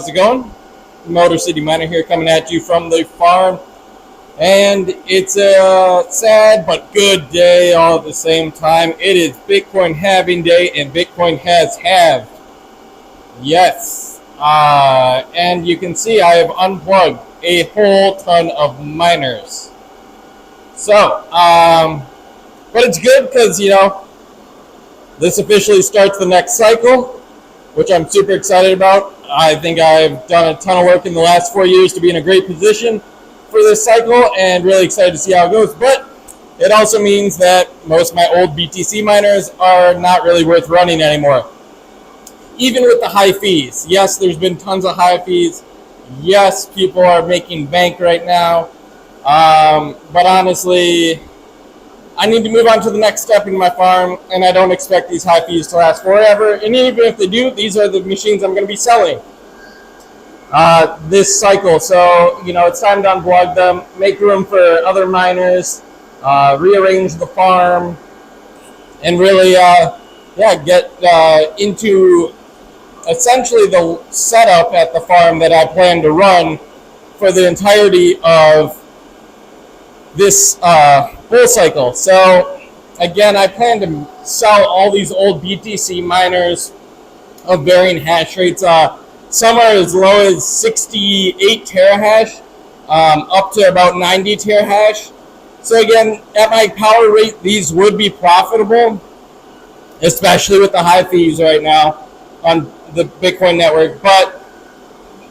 how's it going? Motor City Miner here, coming at you from the farm. And it's a sad but good day all at the same time. It is Bitcoin halving day, and Bitcoin has halved. Yes. And you can see I have unplugged a whole ton of miners. So, but it's good because, this officially starts the next cycle, which I'm super excited about. I think I've done a ton of work in the last 4 years to be in a great position for this cycle, and really excited to see how it goes. But it also means that most of my old BTC miners are not really worth running anymore, even with the high fees. Yes, there's been tons of high fees. Yes, people are making bank right now. But honestly, I need to move on to the next step in my farm, and I don't expect these high fees to last forever. And even if they do, these are the machines I'm going to be selling this cycle. So, it's time to unplug them, make room for other miners, rearrange the farm, and really, get into essentially the setup at the farm that I plan to run for the entirety of this bull cycle. So again, I plan to sell all these old BTC miners of varying hash rates. Some are as low as 68 terahash, up to about 90 terahash. So again, at my power rate, these would be profitable, especially with the high fees right now on the Bitcoin network. But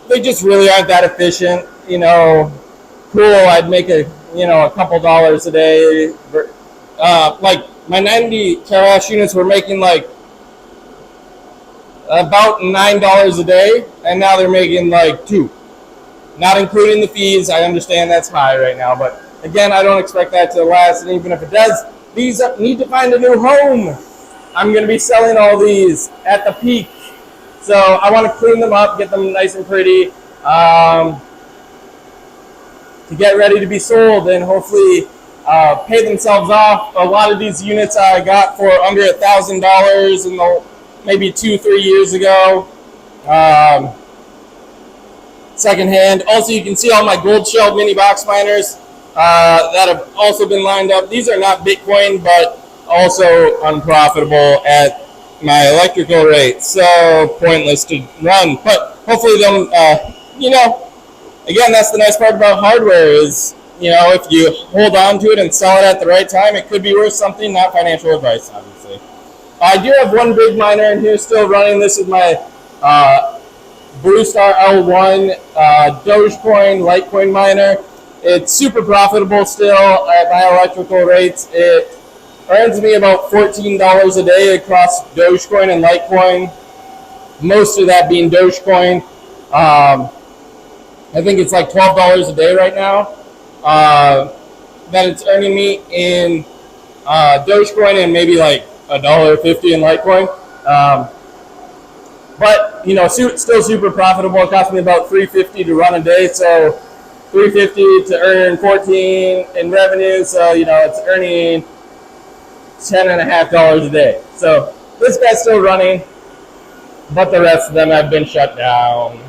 they just really aren't that efficient. Cool, I'd make a couple dollars a day. Like my 90 terahash units were making like about $9 a day, and now they're making like $2, not including the fees. I understand that's high right now, but again, I don't expect that to last. And even if it does, these need to find a new home. I'm going to be selling all these at the peak, so I want to clean them up, get them nice and pretty, to get ready to be sold, and hopefully pay themselves off. A lot of these units I got for under $1,000 in maybe 2-3 years ago, secondhand. Also, you can see all my gold shell mini box miners that have also been lined up. These are not Bitcoin, but also unprofitable at my electrical rate, so pointless to run. But hopefully they'll, again, that's the nice part about hardware is, if you hold on to it and sell it at the right time, it could be worth something. Not financial advice, obviously. I do have one big miner in here still running. This is my Blue Star L1 Dogecoin Litecoin miner. It's super profitable still at my electrical rates. It earns me about $14 a day across Dogecoin and Litecoin, most of that being Dogecoin. I think it's like $12 a day right now that it's earning me in Dogecoin, and maybe like $1.50 in Litecoin. But still super profitable. It cost me about $3.50 to run a day, so $3.50 to earn 14 in revenue. So it's earning $10.50 a day. So this guy's still running, but the rest of them have been shut down.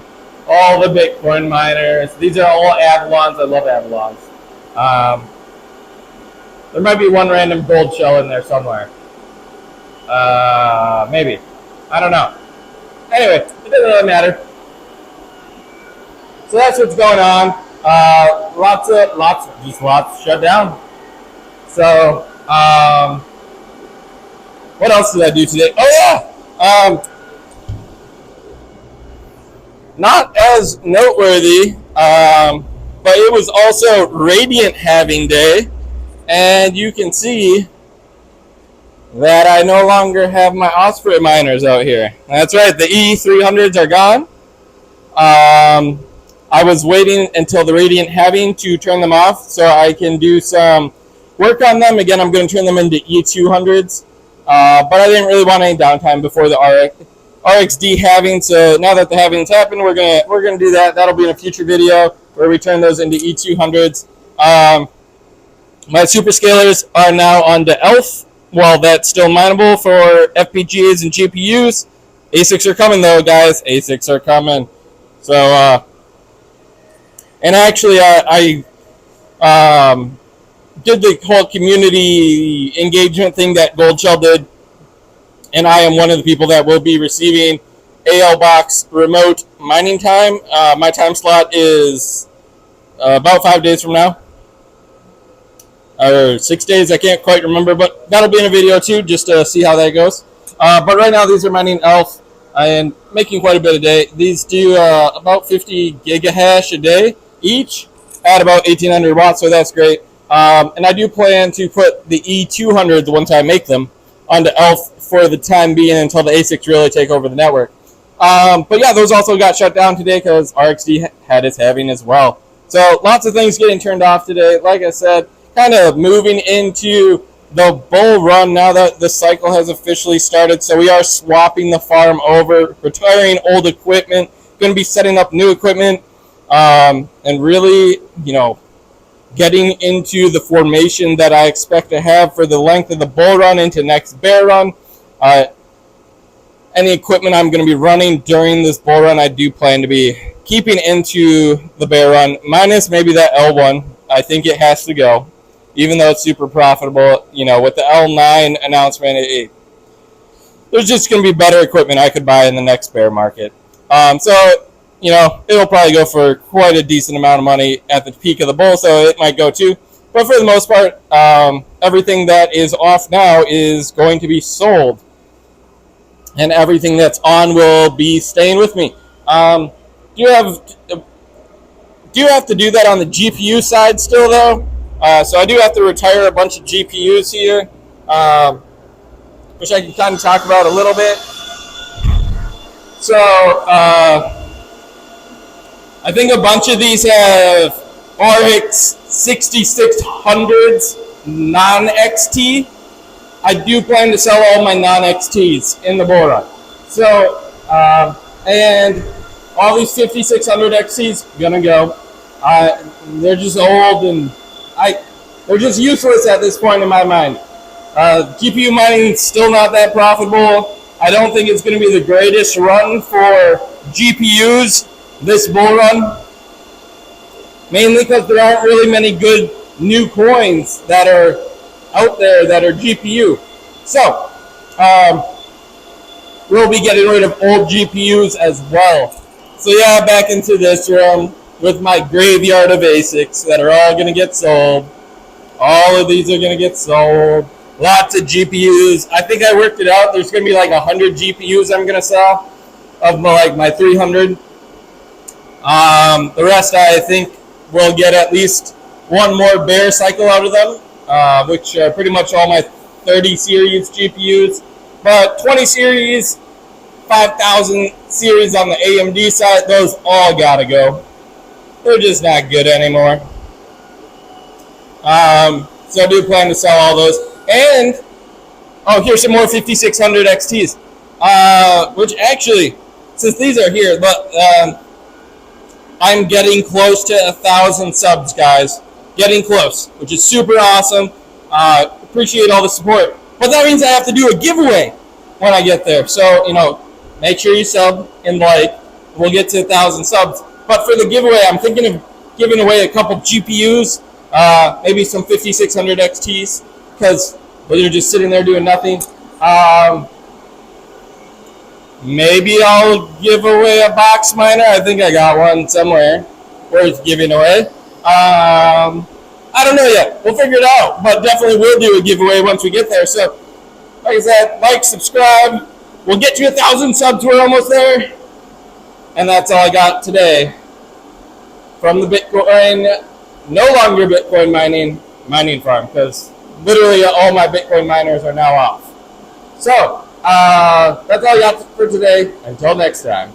All the Bitcoin miners. These are all Avalons. I love Avalons. There might be one random gold shell in there somewhere. Maybe. I don't know. Anyway, it doesn't really matter. So that's what's going on. Lots shut down. So, what else did I do today? Oh yeah! Not as noteworthy, but it was also Radiant halving day, and you can see that I no longer have my Osprey miners out here. That's right, the E300s are gone. I was waiting until the Radiant halving to turn them off so I can do some work on them. Again, I'm going to turn them into E200s, but I didn't really want any downtime before the RXD halving. So now that the halving's happened, we're gonna do that. That'll be in a future video where we turn those into E200s. My super scalers are now on the ELF. Well, that's still mineable for FPGAs and GPUs. ASICs are coming though, guys. ASICs are coming. So, and actually, I did the whole community engagement thing that Goldshell did, and I am one of the people that will be receiving AL Box remote mining time. My time slot is about 5 days from now, or 6 days. I can't quite remember, but that'll be in a video too, just to see how that goes. But right now, these are mining ELF and making quite a bit a day. These do about 50 gigahash a day each at about 1800 watts, so that's great. And I do plan to put the E200s once I make them onto ELF for the time being until the ASICs really take over the network. But yeah, those also got shut down today because RxD had its halving as well. So lots of things getting turned off today. Like I said, kind of moving into the bull run now that the cycle has officially started. So we are swapping the farm over, retiring old equipment, going to be setting up new equipment, and really, getting into the formation that I expect to have for the length of the bull run into next bear run. Any equipment I'm going to be running during this bull run, I do plan to be keeping into the bear run, minus maybe that L1. I think it has to go, even though it's super profitable. With the L9 announcement, there's just going to be better equipment I could buy in the next bear market. So it'll probably go for quite a decent amount of money at the peak of the bull, so it might go too. But for the most part, everything that is off now is going to be sold, and everything that's on will be staying with me. Do you have to do that on the GPU side still, though? So I do have to retire a bunch of GPUs here, which I can kind of talk about a little bit. So I think a bunch of these have RX 6600s non-XT. I do plan to sell all my non-XTs in the bull run. So, and all these 5600 XTs gonna go. They're just old and they're just useless at this point in my mind. GPU mining is still not that profitable. I don't think it's going to be the greatest run for GPUs this bull run, mainly because there aren't really many good new coins that are out there that are GPU. So, we'll be getting rid of old GPUs as well. So yeah, back into this room with my graveyard of ASICs that are all going to get sold. All of these are going to get sold. Lots of GPUs. I think I worked it out. There's going to be like 100 GPUs I'm going to sell of my 300. The rest I think will get at least one more bear cycle out of them, which are pretty much all my 30 series GPUs. But 20 series, 5000 series on the AMD side, those all got to go. They're just not good anymore. So I do plan to sell all those. And, here's some more 5600 XTs. Which actually, since these are here, but I'm getting close to 1,000 subs, guys. Getting close, which is super awesome. Appreciate all the support. But that means I have to do a giveaway when I get there. So, make sure you sub and like. We'll get to 1,000 subs. But for the giveaway, I'm thinking of giving away a couple GPUs, maybe some 5600 XTs, because they're just sitting there doing nothing. Maybe I'll give away a box miner. I think I got one somewhere worth giving away. I don't know yet. We'll figure it out. But definitely will do a giveaway once we get there. So, like I said, like, subscribe. We'll get to 1,000 subs. We're almost there. And that's all I got today from the Bitcoin, no longer Bitcoin mining farm, because literally all my Bitcoin miners are now off. So, that's all I got for today. Until next time.